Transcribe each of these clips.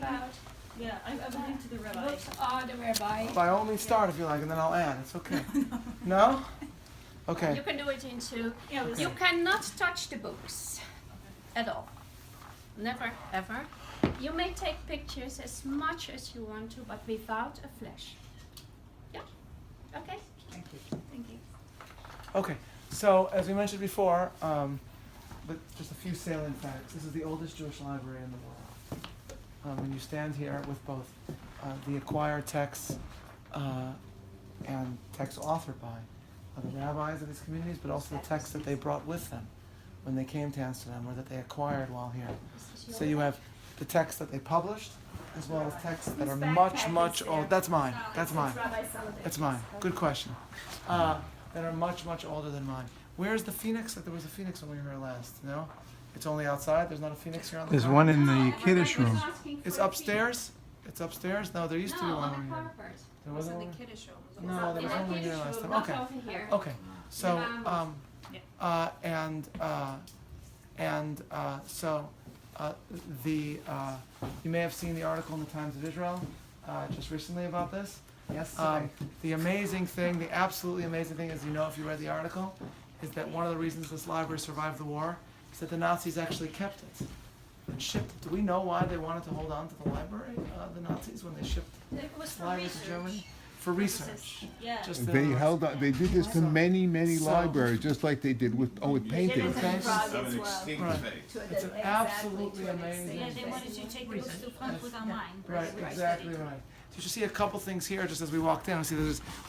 about. Yeah, I believe to the rabbi. Books are the rabbi. By all means start if you like, and then I'll add. It's okay. No? Okay. You can do it in two. Yeah, Okay. You cannot touch the books at all. Never, ever. You may take pictures as much as you want to, but without a flash. Yeah? Okay? Thank you. Okay. So, as we mentioned before, but just a few salient facts. This is the oldest Jewish library in the world. And you stand here with both the acquired texts and texts authored by the rabbis of these communities, but also the texts that they brought with them when they came to Amsterdam, or that they acquired while here. So you have the texts that they published, as well as texts that are much old. That's mine. That's mine. That's mine. Good question. That are much older than mine. Where's the phoenix? There was a phoenix when we were here last. No, it's only outside. There's not a phoenix here on the. There's ground? one in the Kiddush room. It's upstairs. It's upstairs. No, there used to be one over here. There wasn't one. No, there was one over here last time. Okay. Over here. Okay. So you may have seen the article in the Times of Israel just recently about this. Yes. The amazing thing, the absolutely amazing thing, as you know if you read the article, is that one of the reasons this library survived the war is that the Nazis actually kept it and shipped it. Do we know why they wanted to hold on to the library, the Nazis, when they shipped It was the for library to research. Germany? For research. Yeah. Just They held on. They did this to many So- libraries, just like they did with painting. Okay. Have an extinct Right. phase. It's an absolutely amazing. Yeah, they wanted to take the books to Frankfurt am Main. Right, exactly right. So you see a couple things here just as we walked in.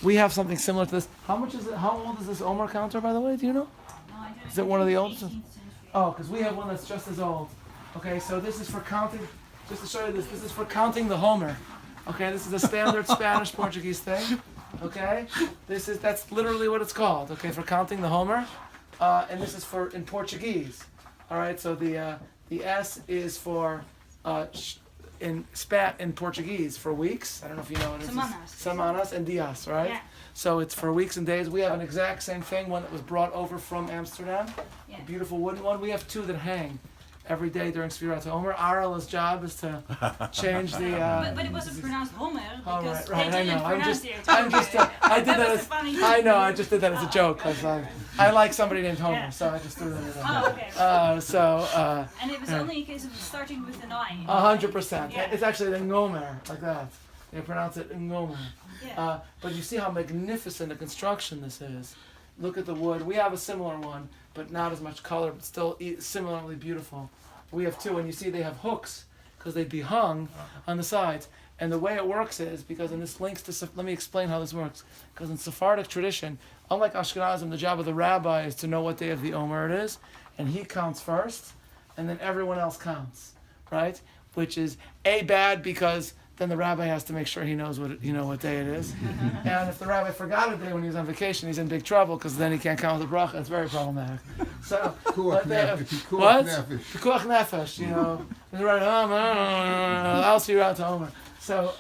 We have something similar to this. How much is it? How old is this Omer counter, by the way? Do you know? No, I don't Is it one of the oldest? 18th century. Oh, because we have one that's just as old. Okay, so this is for counting. Just to show you this is for counting the Homer. Okay, this is a standard Spanish Portuguese thing. Okay, that's literally what it's called. Okay, for counting the Homer, and this is for in Portuguese. All right, so the S is for in Portuguese for weeks. I don't know if you know what it is. Semanas. Semanas and dias, right? Yeah. So it's for weeks and days. We have an exact same thing, one that was brought over from Amsterdam, Yeah. a beautiful wooden one. We have two that hang every day during Sfirat HaOmer. Ariel's job is to change the. But it wasn't pronounced Homer Oh, because right, they I didn't know. pronounce it. I did That that. was a funny thing. I know. I just did that as a joke because I like somebody named Homer, Yeah. so I just threw that in. Oh, okay. And And it was only a case of starting with an I. 100%. Yeah. It's actually the Ngomer, like that. They pronounce it Ngomer. Yeah. But you see how magnificent a construction this is. Look at the wood. We have a similar one, but not as much color, but still similarly beautiful. We have two, and you see they have hooks because they'd be hung on the sides. And the way it works is, because in this links to, let me explain how this works. Because in Sephardic tradition, unlike Ashkenazim, the job of the rabbi is to know what day of the Omer it is, and he counts first, and then everyone else counts, right? Which is bad because then the rabbi has to make sure he knows what day it is. And if the rabbi forgot a day when he was on vacation, he's in big trouble because then he can't count the bracha. It's very problematic. So, Pikuach but they have- nefesh, what? pikuach nefesh. Pikuach nefesh, He's right, I'll see you out to Omer. So,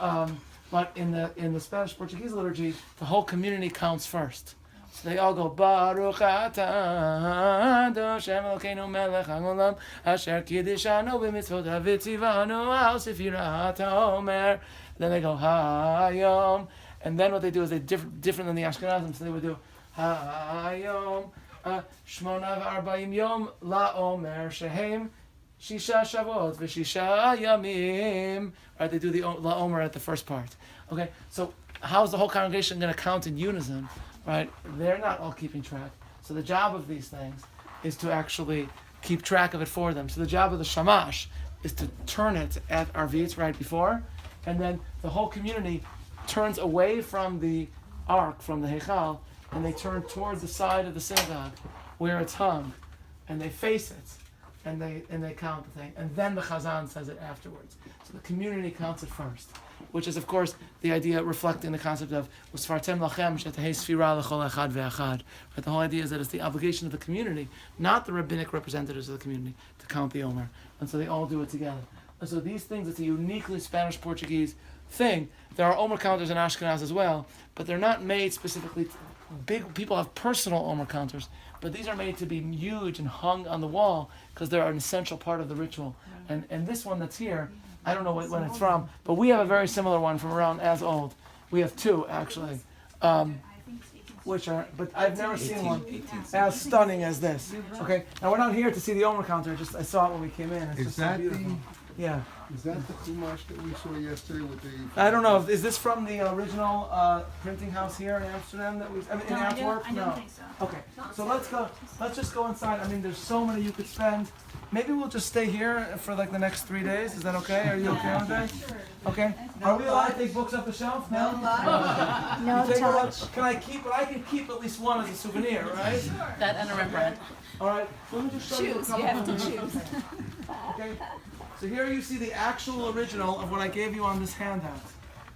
but in the Spanish Portuguese liturgy, the whole community counts first. So they all go Baruch atah Hashem Elokeinu melech haolam asher kiddishanu b'mitzvot v'tzivanu al sefirat haomer. Then they go Hayom, and then what they do is they different than the Ashkenazim. So they would do Hayom Shmona v'arba'im yom laomer shehem Shisha Shavot v'Shisha Yamim. Right, they do the laomer at the first part. Okay, so how's the whole congregation going to count in unison? Right, they're not all keeping track. So the job of these things is to actually keep track of it for them. So the job of the shamash is to turn it at Arvit right before, and then the whole community turns away from the ark, from the Heichal, and they turn towards the side of the synagogue where it's hung, and they face it, and they count the thing, and then the Chazan says it afterwards. So the community counts it first, which is of course the idea reflecting the concept of Usfartem lachem shetehei sfira lechol echad ve'echad. Right, the whole idea is that it's the obligation of the community, not the rabbinic representatives of the community, to count the Omer, and so they all do it together. And so these things, it's a uniquely Spanish-Portuguese thing. There are Omer counters in Ashkenaz as well, but they're not made specifically. Big people have personal Omer counters, but these are made to be huge and hung on the wall because they're an essential part of the ritual. And this one that's here, I don't know when it's from, but we have a very similar one from around as old. We have two actually, which are, but I've never seen one as stunning as this. Okay, now we're not here to see the Omer counter. Just I saw it when we came in. It's Is just so that beautiful. Yeah. Is that the Chumash that we saw yesterday with the? I don't know. Is this from the original printing house here in Amsterdam that we? I mean, in No, Antwerp? I don't think so. Okay, so let's go. Let's just go inside. I mean, there's so many you could spend. Maybe we'll just stay here for like the next 3 days. Is that okay? Are you okay with that? Okay. Are we allowed to take books off the shelf? No. No You take a touch. look. Can I keep? But I can keep at least one as a souvenir, right? That and a Rembrandt. All right. Let me just show you a couple. You have to choose. Okay. So here you see the actual original of what I gave you on this handout.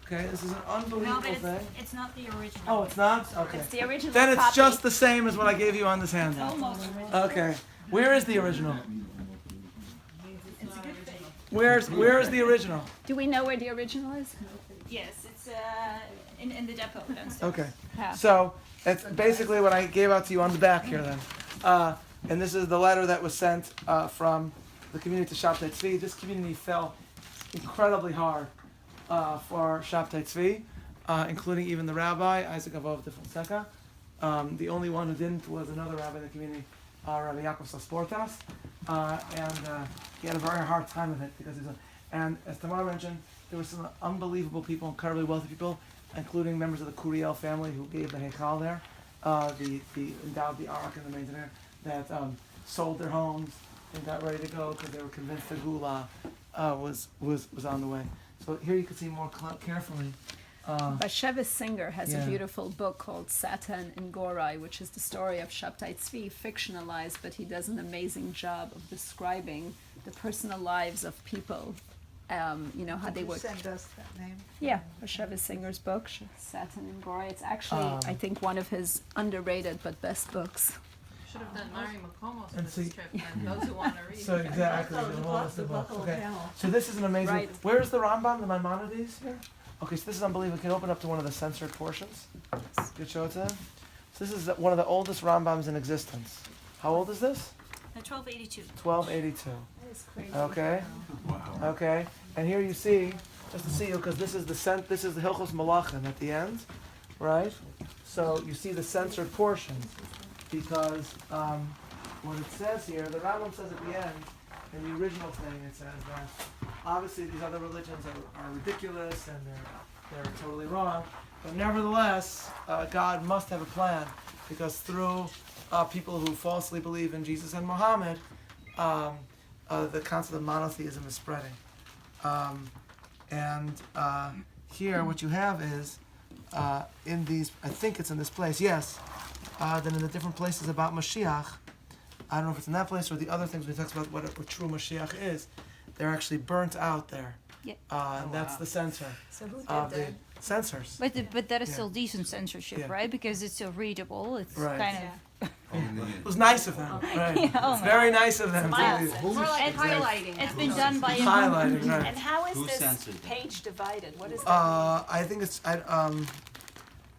Okay. This is an No, unbelievable but thing. it's not the original. Oh, it's not? Okay. It's the original Then it's copy. just the same as what I gave you on this handout. Almost original. Okay. Where is the original? It's a good thing. Where is the original? Do we know where the original is? Yes, it's in the depot downstairs. Okay. Yeah. So it's basically what I gave out to you on the back here then. And this is the letter that was sent from the community to Shabtai Tzvi. This community fell incredibly hard for Shabtai Tzvi, including even the rabbi, Isaac Avov de Fonseca. The only one who didn't was another rabbi in the community, Rabbi Yaakov Sasportas. And he had a very hard time of it because and as Tamar mentioned, there were some unbelievable people, incredibly wealthy people, including members of the Kuriel family who gave the Heichal there, endowed the Ark and the Maintainer, that sold their homes and got ready to go because they were convinced the Gula was on the way. So here you can see more carefully. Bashevis Singer has Yeah. a beautiful book called Satan and Gorai, which is the story of Shabtai Tzvi, fictionalized, but he does an amazing job of describing the personal lives of people. How they would. Send us that name. Yeah, Bashevis Singer's book, Satan and Gorai. It's actually, I think, one of his underrated but best books. Should have done Mari Makomos And for see- this trip, and those who want to read. So exactly, Oh, the the whole buck- list of the books. buckle Okay. panel. So this is an amazing. Right. Where's the Rambam, the Maimonides here? Okay, so this is unbelievable. Can you open up to one of the censored portions? Could show it to them? So this is one of the oldest Rambams in existence. How old is this? 1282. 1282. That is crazy. Okay. Okay. And here you see, just to see you, because this is the Hilchos Malachim at the end, right? So you see the censored portions, because what it says here, the Rambam says at the end, in the original thing, it says that obviously these other religions are ridiculous and they're totally wrong, but nevertheless, God must have a plan, because through people who falsely believe in Jesus and Muhammad, the concept of monotheism is spreading. Here what you have is, in these, I think it's in this place, yes, then in the different places about Mashiach, I don't know if it's in that place or the other things we talk about what true Mashiach is, they're actually burnt out there. Yeah. And that's the censor So who did of the that? censors. But that is Yeah. still decent censorship, Yeah. right? Because it's still readable. It's Right. kind of. It was nice of them, right? Oh It's my very nice of them. It's more like It's highlighting. It's been done by a Highlighting, right? And how is Who this censored them? page divided? What is that? I think it's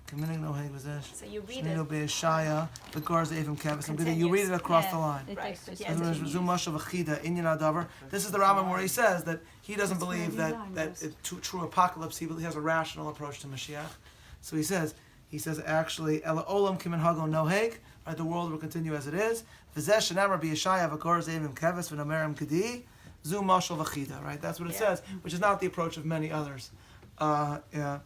Kaminig no Hegvazesh. So you read Shnino it. Be'eshaya, the Gars Avim Kevis. I'm gonna you read it across the line. The text is Right. And there's Zumash of Achida, Inyan Adavar. This is the Rambam where he says that he doesn't believe that it's true apocalypse. He has a rational approach to Mashiach. So he says actually Ela Olam Kimin Hago Noheg. Right, the world will continue as it is. V'zeh Shenamar Be'eshaya v'Gars Avim Kevis v'Namerim Kedi. Zumash of Achida. Right, that's what it says, which is not the approach of many others. Inyan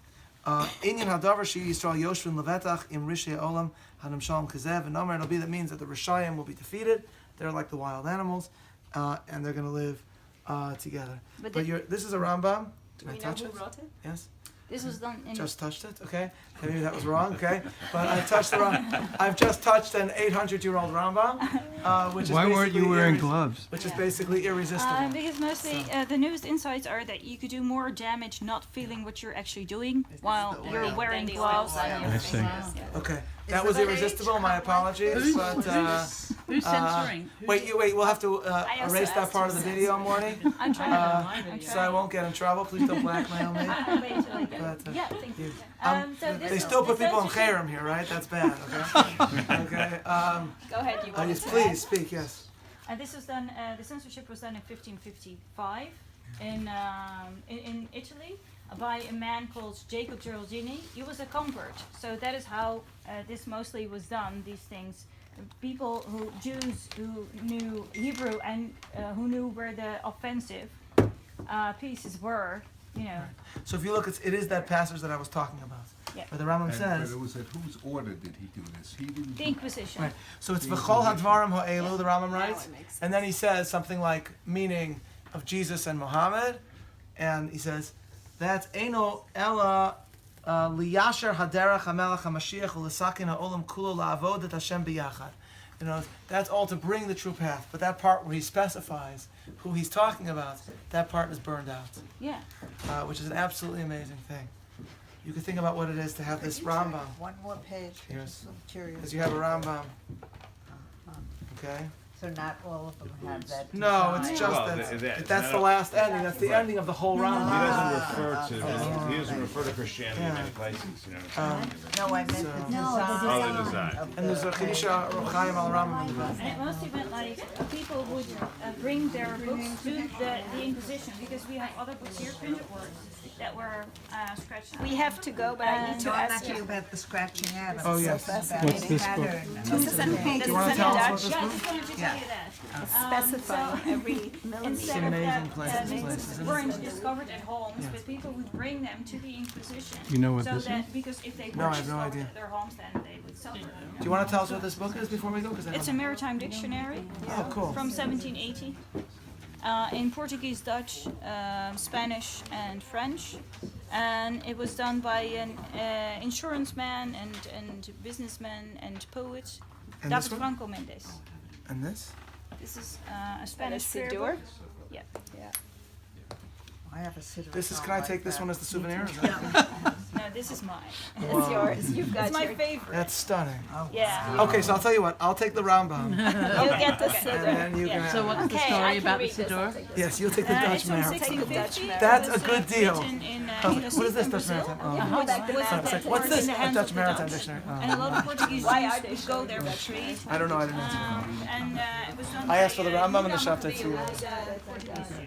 Hadavar Shi Yisrael Yoshvin Levetach Im Rishei Olam Hanam Shalom Kazev and Nomer. It'll be that means that the Rishayim will be defeated. They're like the wild animals, and they're going to live together. But This is a Rambam. Do Did I we know touch who it? wrote it? Yes. This was done in. Just touched it. Okay. Maybe that was wrong. Okay. But I touched the wrong. I've just touched an 800-year-old Rambam, which is Why weren't you basically wearing gloves? Which is basically irresistible. Because mostly the newest insights are that you could do more damage not feeling what you're actually doing while you're wearing gloves. I see. Okay. That was irresistible. My apologies. But Who's censoring? wait. We'll have to I also erase that asked part who of the video, Morty. I'm trying. So I won't get in trouble. Please don't blackmail me. I'll wait until I get it. But, Yeah, thank you. they still put people in Cherem here, right? That's bad. Okay. Okay. Go ahead, you wanted Yes, to please add? speak. Yes. This was done. The censorship was done in 1555. in Italy by a man called Jacob Geraldini. He was a convert, so that is how this mostly was done. These things, people Jews who knew Hebrew and who knew where the offensive pieces were, you know. So if you look, it is that passage that I was talking about, Yeah. where the Rambam But says. it was at whose order did he do this? He didn't. The Inquisition. Right. So it's v'chol hadvarim ha'elu, the Rambam writes, and then he says something like meaning of Jesus and Muhammad, and he says that's eino ella liyasher haderach hamelach hamashiach u'lesakin ha'olam kulo la'avod et Hashem biyachad. You know, that's all to bring the true path. But that part where he specifies who he's talking about, that part is burned out, Yeah. which is an absolutely amazing thing. You can think about what it is to have this Rambam. One more page. Yes. I'm curious. Because you have a Rambam, okay? So not all of them have that. No, it's design. just Well, that's the last ending. That's the ending of the whole He Rambam. doesn't refer to Christianity in many places, you know. No, I meant the So- design. Oh, the design. of And there's a Chidusha Rochaim al Rambam. And it mostly meant like people would bring their books to the Inquisition, because we have other books here, printed works, that were scratched out. We have to go, but I need to No, I'm ask not you. about the scratching out. I'm Oh, so yes. fascinated. What's this book? This is in pink. Do you want to It's tell in us Dutch. what this Yeah, I book? just wanted to tell you that. Specify every It's millimeter. Instead of amazing that, places. weren't discovered at homes, but people would bring them to the Inquisition. You know what so this that, because if they No, were I have no discovered idea. at their homes, then they would suffer. Do you want to tell us what this book is before we go? 'Cause I It's a don't know. maritime dictionary Oh, cool. from 1780. In Portuguese, Dutch, Spanish, and French, and it was done by an insurance man and businessman and poet, And this David one? Franco Mendes. And this? This is a Spanish prayer Siddur? book. Yeah. I have a siddur. This is. song Can I like take this that. one as the souvenir? No, this is mine. It's yours. You've got It's my your. favorite. That's stunning. Oh, Yeah. Okay, so I'll tell you what. I'll take the Rambam, You get the and Siddur. then you Yeah. can. So what's the Okay, I story can about the read this. I'll Siddur? take this. Yes, you'll take the Dutch It's from Marathon. 1650. That's It a was, good deal. written in, What is this, in Dutch Brazil. Maritime? Oh. Was- Back to was- that. It's like, was what's in this? the A hands Dutch of the Maritime Dutch. Dictionary. And a lot of Portuguese Why Jews are they would so go there for trade. I don't know. I didn't answer. And it was done I asked by, for the Rambam and the Houdan Shabtai Maria, too. who was a Portuguese Jew.